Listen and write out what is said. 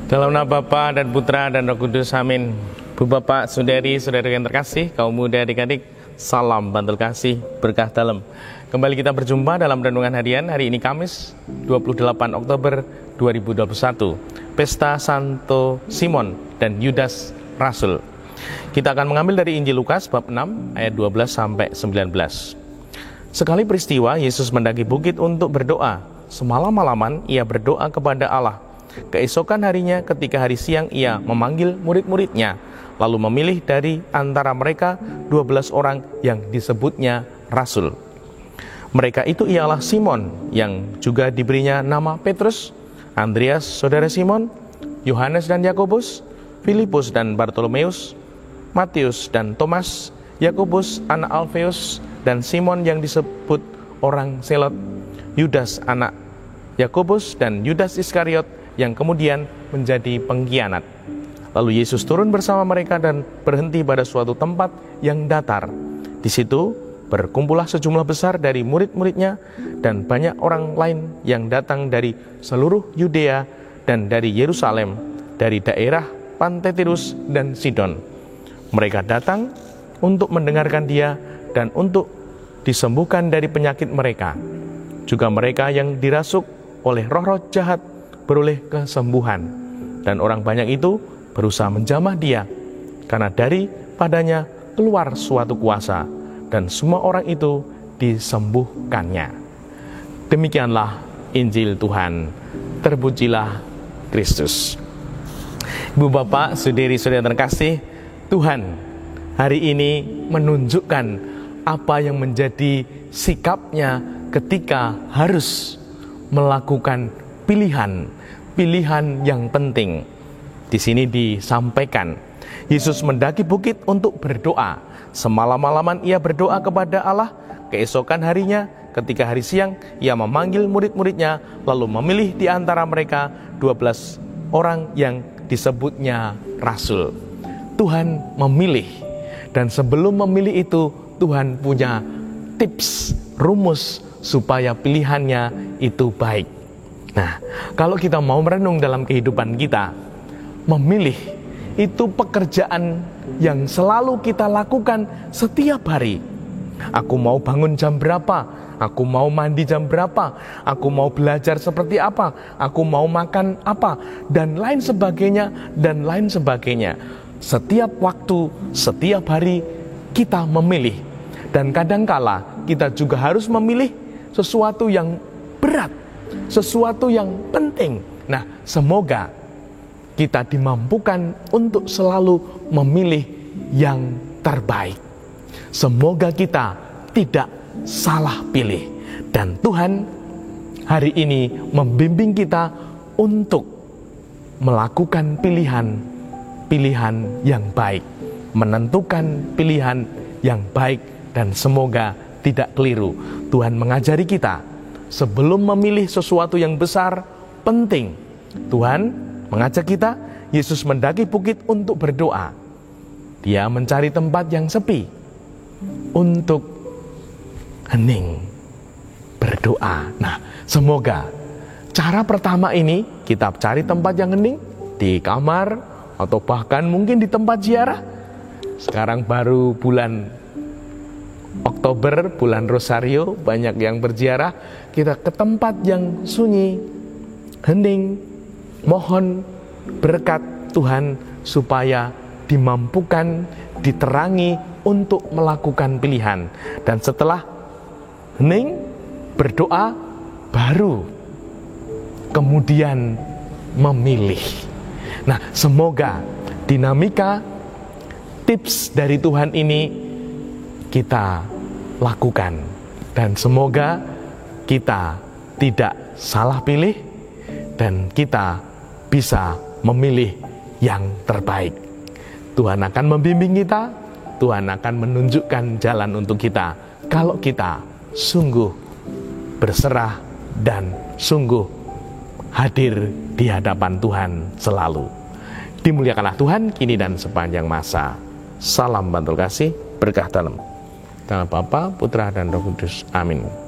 Dalam nama Bapa dan Putra dan Roh Kudus, amin. Bu Bapak, saudari, saudara yang terkasih, kaum muda adik-adik, salam bantul kasih, berkah dalam. Kembali kita berjumpa dalam Renungan Harian hari ini Kamis 28 Oktober 2021, Pesta Santo Simon dan Yudas Rasul. Kita akan mengambil dari Injil Lukas bab 6 ayat 12 sampai 19. Sekali peristiwa Yesus mendaki bukit untuk berdoa. Semalam-malaman ia berdoa kepada Allah. Keesokan harinya ketika hari siang ia memanggil murid-muridnya, lalu memilih dari antara mereka 12 orang yang disebutnya Rasul. Mereka itu ialah Simon yang juga diberinya nama Petrus, Andreas saudara Simon, Yohanes dan Yakobus, Filipus dan Bartolomeus, Matius dan Thomas, Yakobus anak Alfeus dan Simon yang disebut orang Selot, Yudas anak Yakobus dan Yudas Iskariot yang kemudian menjadi pengkhianat. Lalu Yesus turun bersama mereka dan berhenti pada suatu tempat yang datar. Di situ berkumpullah sejumlah besar dari murid-muridnya dan banyak orang lain yang datang dari seluruh Yudea dan dari Yerusalem, dari daerah pantai Tirus dan Sidon. Mereka datang untuk mendengarkan dia dan untuk disembuhkan dari penyakit mereka. Juga mereka yang dirasuk oleh roh-roh jahat beroleh kesembuhan, dan orang banyak itu berusaha menjamah dia, karena daripadanya keluar suatu kuasa, dan semua orang itu disembuhkannya. Demikianlah Injil Tuhan. Terpujilah Kristus. Ibu bapak, saudari-saudari terkasih, Tuhan hari ini menunjukkan apa yang menjadi sikapnya ketika harus melakukan pilihan yang penting. Di sini disampaikan Yesus mendaki bukit untuk berdoa. Semalam-malaman ia berdoa kepada Allah. Keesokan harinya ketika hari siang ia memanggil murid-muridnya, lalu memilih di antara mereka 12 orang yang disebutnya Rasul. Tuhan memilih, dan sebelum memilih itu Tuhan punya tips, rumus supaya pilihannya itu baik. Nah, kalau kita mau merenung dalam kehidupan kita, memilih itu pekerjaan yang selalu kita lakukan setiap hari. Aku mau bangun jam berapa? Aku mau mandi jam berapa? Aku mau belajar seperti apa? Aku mau makan apa? Dan lain sebagainya, dan lain sebagainya. Setiap waktu, setiap hari kita memilih. Dan kadangkala kita juga harus memilih sesuatu yang berat, sesuatu yang penting. Nah, semoga kita dimampukan untuk selalu memilih yang terbaik. Semoga kita tidak salah pilih. Dan Tuhan hari ini membimbing kita untuk melakukan pilihan yang baik, menentukan pilihan yang baik, dan semoga tidak keliru. Tuhan mengajari kita sebelum memilih sesuatu yang besar, penting. Tuhan mengajak kita, Yesus mendaki bukit untuk berdoa. Dia mencari tempat yang sepi untuk hening, berdoa. Nah, semoga cara pertama ini kita cari tempat yang hening, di kamar, atau bahkan mungkin di tempat ziarah. Sekarang baru bulan Oktober, bulan Rosario, banyak yang berziarah. Kita ke tempat yang sunyi, hening, mohon berkat Tuhan supaya dimampukan, diterangi untuk melakukan pilihan. Dan setelah hening, berdoa, baru kemudian memilih. Nah, semoga dinamika tips dari Tuhan ini kita lakukan, dan semoga kita tidak salah pilih, dan kita bisa memilih yang terbaik. Tuhan akan membimbing kita, Tuhan akan menunjukkan jalan untuk kita, kalau kita sungguh berserah dan sungguh hadir di hadapan Tuhan selalu. Dimuliakanlah Tuhan kini dan sepanjang masa. Salam bantul kasih, berkah dalam. Dalam Bapa, Putra, dan Roh Kudus. Amin.